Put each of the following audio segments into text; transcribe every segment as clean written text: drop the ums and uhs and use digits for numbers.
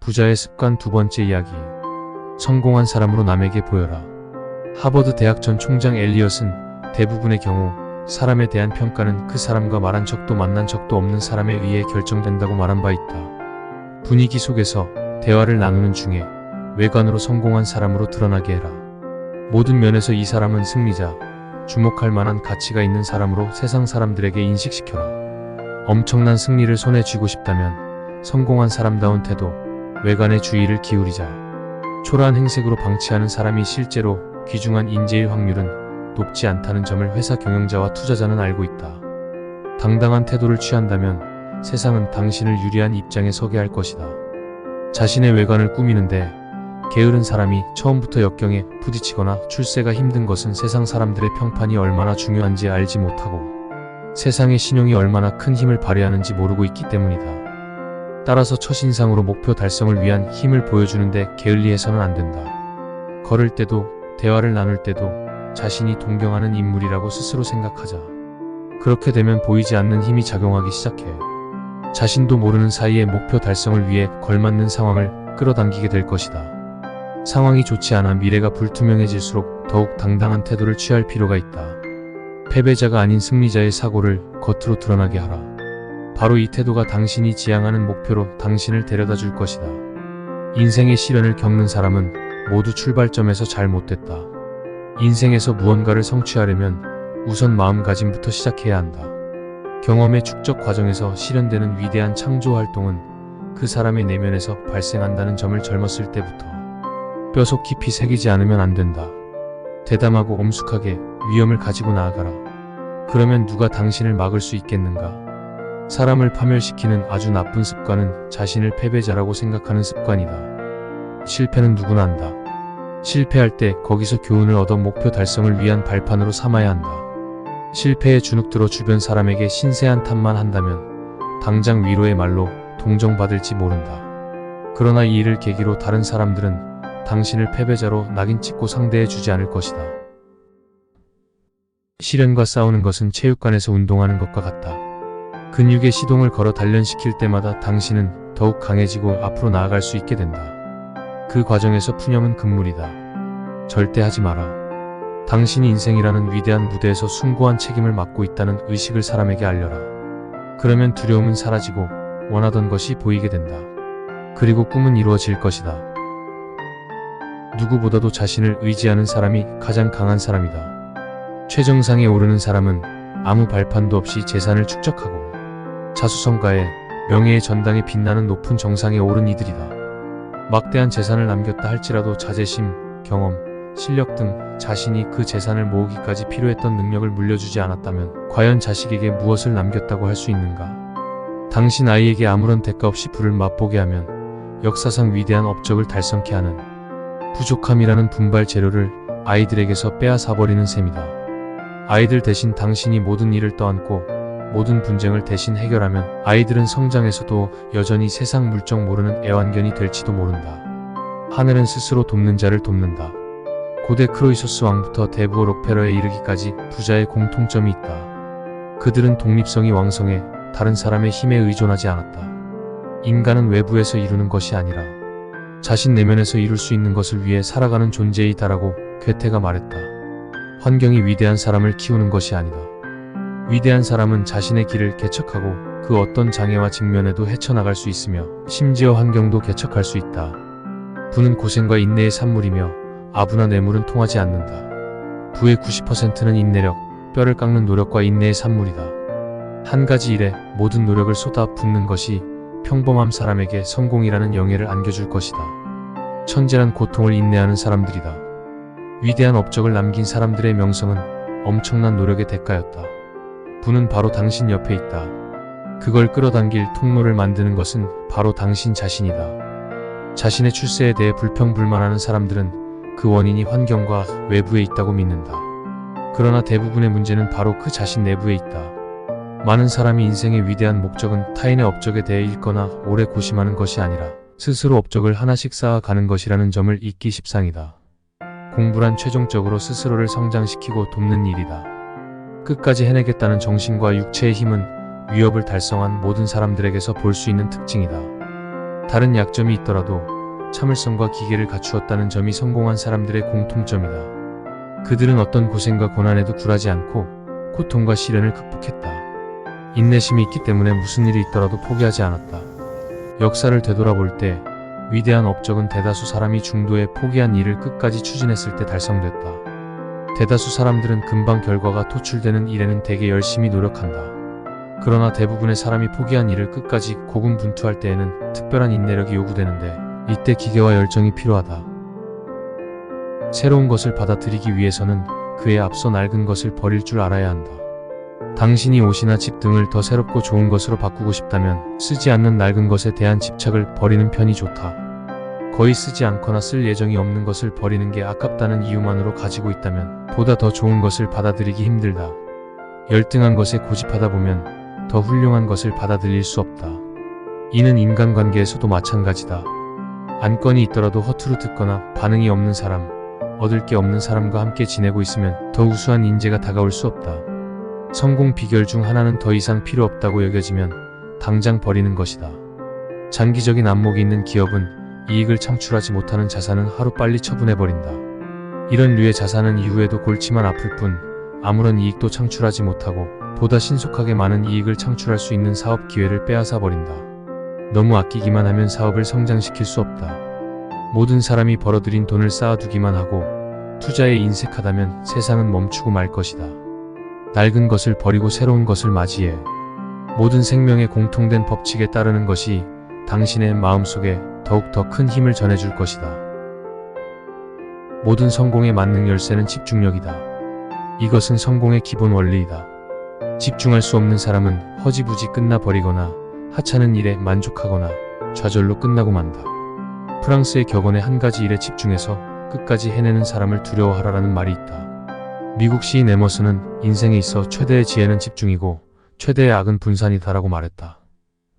부자의 습관 두 번째 이야기. 성공한 사람으로 남에게 보여라. 하버드 대학 전 총장 엘리엇은 대부분의 경우 사람에 대한 평가는 그 사람과 말한 적도 만난 적도 없는 사람에 의해 결정된다고 말한 바 있다. 분위기 속에서 대화를 나누는 중에 외관으로 성공한 사람으로 드러나게 해라. 모든 면에서 이 사람은 승리자, 주목할 만한 가치가 있는 사람으로 세상 사람들에게 인식시켜라. 엄청난 승리를 손에 쥐고 싶다면 성공한 사람다운 태도, 외관에 주의를 기울이자. 초라한 행색으로 방치하는 사람이 실제로 귀중한 인재일 확률은 높지 않다는 점을 회사 경영자와 투자자는 알고 있다. 당당한 태도를 취한다면 세상은 당신을 유리한 입장에 서게 할 것이다. 자신의 외관을 꾸미는데 게으른 사람이 처음부터 역경에 부딪히거나 출세가 힘든 것은 세상 사람들의 평판이 얼마나 중요한지 알지 못하고 세상의 신용이 얼마나 큰 힘을 발휘하는지 모르고 있기 때문이다. 따라서 첫인상으로 목표 달성을 위한 힘을 보여주는데 게을리해서는 안 된다. 걸을 때도 대화를 나눌 때도 자신이 동경하는 인물이라고 스스로 생각하자. 그렇게 되면 보이지 않는 힘이 작용하기 시작해. 자신도 모르는 사이에 목표 달성을 위해 걸맞는 상황을 끌어당기게 될 것이다. 상황이 좋지 않아 미래가 불투명해질수록 더욱 당당한 태도를 취할 필요가 있다. 패배자가 아닌 승리자의 사고를 겉으로 드러나게 하라. 바로 이 태도가 당신이 지향하는 목표로 당신을 데려다 줄 것이다. 인생의 시련을 겪는 사람은 모두 출발점에서 잘못됐다. 인생에서 무언가를 성취하려면 우선 마음가짐부터 시작해야 한다. 경험의 축적 과정에서 실현되는 위대한 창조 활동은 그 사람의 내면에서 발생한다는 점을 젊었을 때부터 뼈속 깊이 새기지 않으면 안 된다. 대담하고 엄숙하게 위험을 가지고 나아가라. 그러면 누가 당신을 막을 수 있겠는가? 사람을 파멸시키는 아주 나쁜 습관은 자신을 패배자라고 생각하는 습관이다. 실패는 누구나 한다. 실패할 때 거기서 교훈을 얻어 목표 달성을 위한 발판으로 삼아야 한다. 실패에 주눅들어 주변 사람에게 신세한 탓만 한다면 당장 위로의 말로 동정받을지 모른다. 그러나 이 일을 계기로 다른 사람들은 당신을 패배자로 낙인 찍고 상대해 주지 않을 것이다. 시련과 싸우는 것은 체육관에서 운동하는 것과 같다. 근육의 시동을 걸어 단련시킬 때마다 당신은 더욱 강해지고 앞으로 나아갈 수 있게 된다. 그 과정에서 푸념은 금물이다. 절대 하지 마라. 당신이 인생이라는 위대한 무대에서 숭고한 책임을 맡고 있다는 의식을 사람에게 알려라. 그러면 두려움은 사라지고 원하던 것이 보이게 된다. 그리고 꿈은 이루어질 것이다. 누구보다도 자신을 의지하는 사람이 가장 강한 사람이다. 최정상에 오르는 사람은 아무 발판도 없이 재산을 축적하고 자수성가에 명예의 전당에 빛나는 높은 정상에 오른 이들이다. 막대한 재산을 남겼다 할지라도 자제심, 경험, 실력 등 자신이 그 재산을 모으기까지 필요했던 능력을 물려주지 않았다면 과연 자식에게 무엇을 남겼다고 할 수 있는가? 당신 아이에게 아무런 대가 없이 부를 맛보게 하면 역사상 위대한 업적을 달성케 하는 부족함이라는 분발 재료를 아이들에게서 빼앗아버리는 셈이다. 아이들 대신 당신이 모든 일을 떠안고 모든 분쟁을 대신 해결하면 아이들은 성장해서도 여전히 세상 물정 모르는 애완견이 될지도 모른다. 하늘은 스스로 돕는 자를 돕는다. 고대 크로이소스 왕부터 대부호 록페러에 이르기까지 부자의 공통점이 있다. 그들은 독립성이 왕성해 다른 사람의 힘에 의존하지 않았다. 인간은 외부에서 이루는 것이 아니라 자신 내면에서 이룰 수 있는 것을 위해 살아가는 존재이다라고 괴테가 말했다. 환경이 위대한 사람을 키우는 것이 아니다. 위대한 사람은 자신의 길을 개척하고 그 어떤 장애와 직면에도 헤쳐나갈 수 있으며 심지어 환경도 개척할 수 있다. 부는 고생과 인내의 산물이며 아부나 뇌물은 통하지 않는다. 부의 90%는 인내력, 뼈를 깎는 노력과 인내의 산물이다. 한 가지 일에 모든 노력을 쏟아붓는 것이 평범한 사람에게 성공이라는 영예를 안겨줄 것이다. 천재란 고통을 인내하는 사람들이다. 위대한 업적을 남긴 사람들의 명성은 엄청난 노력의 대가였다. 부는 바로 당신 옆에 있다. 그걸 끌어당길 통로를 만드는 것은 바로 당신 자신이다. 자신의 출세에 대해 불평불만하는 사람들은 그 원인이 환경과 외부에 있다고 믿는다. 그러나 대부분의 문제는 바로 그 자신 내부에 있다. 많은 사람이 인생의 위대한 목적은 타인의 업적에 대해 읽거나 오래 고심하는 것이 아니라 스스로 업적을 하나씩 쌓아가는 것이라는 점을 잊기 십상이다. 공부란 최종적으로 스스로를 성장시키고 돕는 일이다. 끝까지 해내겠다는 정신과 육체의 힘은 위협을 달성한 모든 사람들에게서 볼 수 있는 특징이다. 다른 약점이 있더라도 참을성과 기계를 갖추었다는 점이 성공한 사람들의 공통점이다. 그들은 어떤 고생과 고난에도 굴하지 않고 고통과 시련을 극복했다. 인내심이 있기 때문에 무슨 일이 있더라도 포기하지 않았다. 역사를 되돌아볼 때 위대한 업적은 대다수 사람이 중도에 포기한 일을 끝까지 추진했을 때 달성됐다. 대다수 사람들은 금방 결과가 도출되는 일에는 되게 열심히 노력한다. 그러나 대부분의 사람이 포기한 일을 끝까지 고군분투할 때에는 특별한 인내력이 요구되는데 이때 기계와 열정이 필요하다. 새로운 것을 받아들이기 위해서는 그에 앞서 낡은 것을 버릴 줄 알아야 한다. 당신이 옷이나 집 등을 더 새롭고 좋은 것으로 바꾸고 싶다면 쓰지 않는 낡은 것에 대한 집착을 버리는 편이 좋다. 거의 쓰지 않거나 쓸 예정이 없는 것을 버리는 게 아깝다는 이유만으로 가지고 있다면 보다 더 좋은 것을 받아들이기 힘들다. 열등한 것에 고집하다 보면 더 훌륭한 것을 받아들일 수 없다. 이는 인간관계에서도 마찬가지다. 안건이 있더라도 허투루 듣거나 반응이 없는 사람, 얻을 게 없는 사람과 함께 지내고 있으면 더 우수한 인재가 다가올 수 없다. 성공 비결 중 하나는 더 이상 필요 없다고 여겨지면 당장 버리는 것이다. 장기적인 안목이 있는 기업은 이익을 창출하지 못하는 자산은 하루빨리 처분해버린다. 이런 류의 자산은 이후에도 골치만 아플 뿐 아무런 이익도 창출하지 못하고 보다 신속하게 많은 이익을 창출할 수 있는 사업 기회를 빼앗아 버린다. 너무 아끼기만 하면 사업을 성장시킬 수 없다. 모든 사람이 벌어들인 돈을 쌓아두기만 하고 투자에 인색하다면 세상은 멈추고 말 것이다. 낡은 것을 버리고 새로운 것을 맞이해. 모든 생명의 공통된 법칙에 따르는 것이 당신의 마음속에 더욱 더 큰 힘을 전해줄 것이다. 모든 성공의 만능 열쇠는 집중력이다. 이것은 성공의 기본 원리이다. 집중할 수 없는 사람은 허지부지 끝나버리거나 하찮은 일에 만족하거나 좌절로 끝나고 만다. 프랑스의 격언에 한 가지 일에 집중해서 끝까지 해내는 사람을 두려워하라라는 말이 있다. 미국 시인 에머슨은 인생에 있어 최대의 지혜는 집중이고 최대의 악은 분산이다라고 말했다.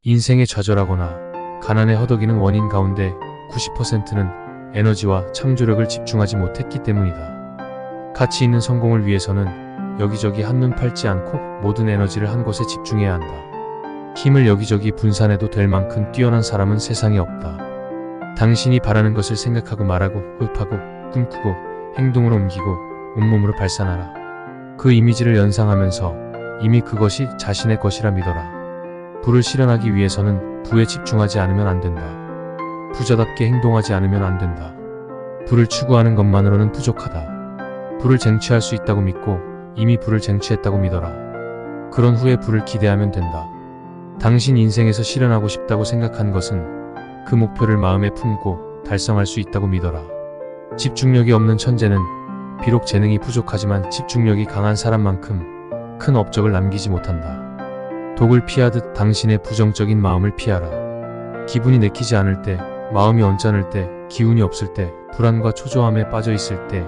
인생에 좌절하거나 가난에 허덕이는 원인 가운데 90%는 에너지와 창조력을 집중하지 못했기 때문이다. 가치 있는 성공을 위해서는 여기저기 한눈 팔지 않고 모든 에너지를 한 곳에 집중해야 한다. 힘을 여기저기 분산해도 될 만큼 뛰어난 사람은 세상에 없다. 당신이 바라는 것을 생각하고 말하고 호흡하고 꿈꾸고 행동으로 옮기고 온몸으로 발산하라. 그 이미지를 연상하면서 이미 그것이 자신의 것이라 믿어라. 부를 실현하기 위해서는 부에 집중하지 않으면 안 된다. 부자답게 행동하지 않으면 안 된다. 부를 추구하는 것만으로는 부족하다. 부를 쟁취할 수 있다고 믿고 이미 부를 쟁취했다고 믿어라. 그런 후에 부를 기대하면 된다. 당신 인생에서 실현하고 싶다고 생각한 것은 그 목표를 마음에 품고 달성할 수 있다고 믿어라. 집중력이 없는 천재는 비록 재능이 부족하지만 집중력이 강한 사람만큼 큰 업적을 남기지 못한다. 독을 피하듯 당신의 부정적인 마음을 피하라. 기분이 내키지 않을 때, 마음이 언짢을 때, 기운이 없을 때, 불안과 초조함에 빠져 있을 때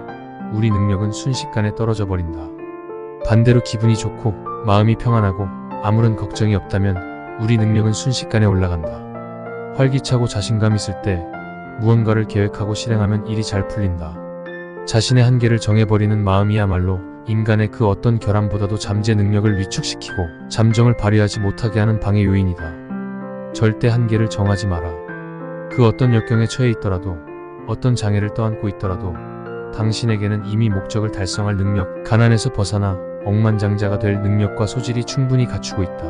우리 능력은 순식간에 떨어져 버린다. 반대로 기분이 좋고 마음이 평안하고 아무런 걱정이 없다면 우리 능력은 순식간에 올라간다. 활기차고 자신감 있을 때 무언가를 계획하고 실행하면 일이 잘 풀린다. 자신의 한계를 정해버리는 마음이야말로 인간의 그 어떤 결함보다도 잠재 능력을 위축시키고 잠정을 발휘하지 못하게 하는 방해 요인이다. 절대 한계를 정하지 마라. 그 어떤 역경에 처해 있더라도 어떤 장애를 떠안고 있더라도 당신에게는 이미 목적을 달성할 능력, 가난에서 벗어나 억만장자가 될 능력과 소질이 충분히 갖추고 있다.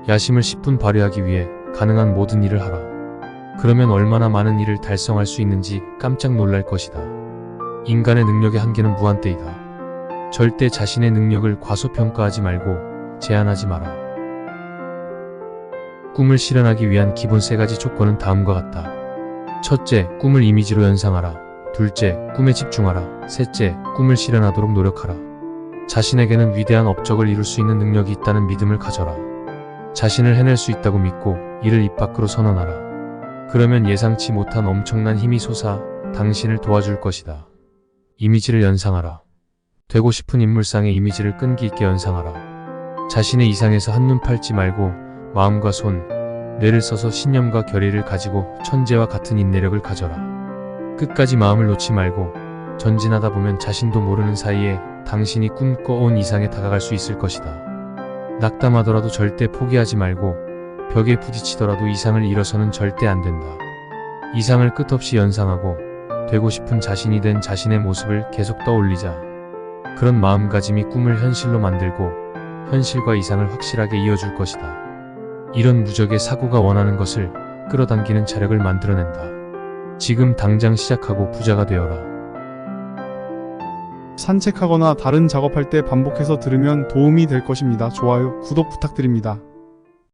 야심을 10분 발휘하기 위해 가능한 모든 일을 하라. 그러면 얼마나 많은 일을 달성할 수 있는지 깜짝 놀랄 것이다. 인간의 능력의 한계는 무한대이다. 절대 자신의 능력을 과소평가하지 말고 제한하지 마라. 꿈을 실현하기 위한 기본 3가지 조건은 다음과 같다. 첫째, 꿈을 이미지로 연상하라. 둘째, 꿈에 집중하라. 셋째, 꿈을 실현하도록 노력하라. 자신에게는 위대한 업적을 이룰 수 있는 능력이 있다는 믿음을 가져라. 자신을 해낼 수 있다고 믿고 이를 입 밖으로 선언하라. 그러면 예상치 못한 엄청난 힘이 솟아 당신을 도와줄 것이다. 이미지를 연상하라. 되고 싶은 인물상의 이미지를 끈기 있게 연상하라. 자신의 이상에서 한눈 팔지 말고 마음과 손, 뇌를 써서 신념과 결의를 가지고 천재와 같은 인내력을 가져라. 끝까지 마음을 놓지 말고 전진하다 보면 자신도 모르는 사이에 당신이 꿈꿔온 이상에 다가갈 수 있을 것이다. 낙담하더라도 절대 포기하지 말고 벽에 부딪히더라도 이상을 잃어서는 절대 안 된다. 이상을 끝없이 연상하고 되고 싶은 자신이 된 자신의 모습을 계속 떠올리자. 그런 마음가짐이 꿈을 현실로 만들고 현실과 이상을 확실하게 이어줄 것이다. 이런 무적의 사고가 원하는 것을 끌어당기는 자력을 만들어낸다. 지금 당장 시작하고 부자가 되어라. 산책하거나 다른 작업할 때 반복해서 들으면 도움이 될 것입니다. 좋아요, 구독 부탁드립니다.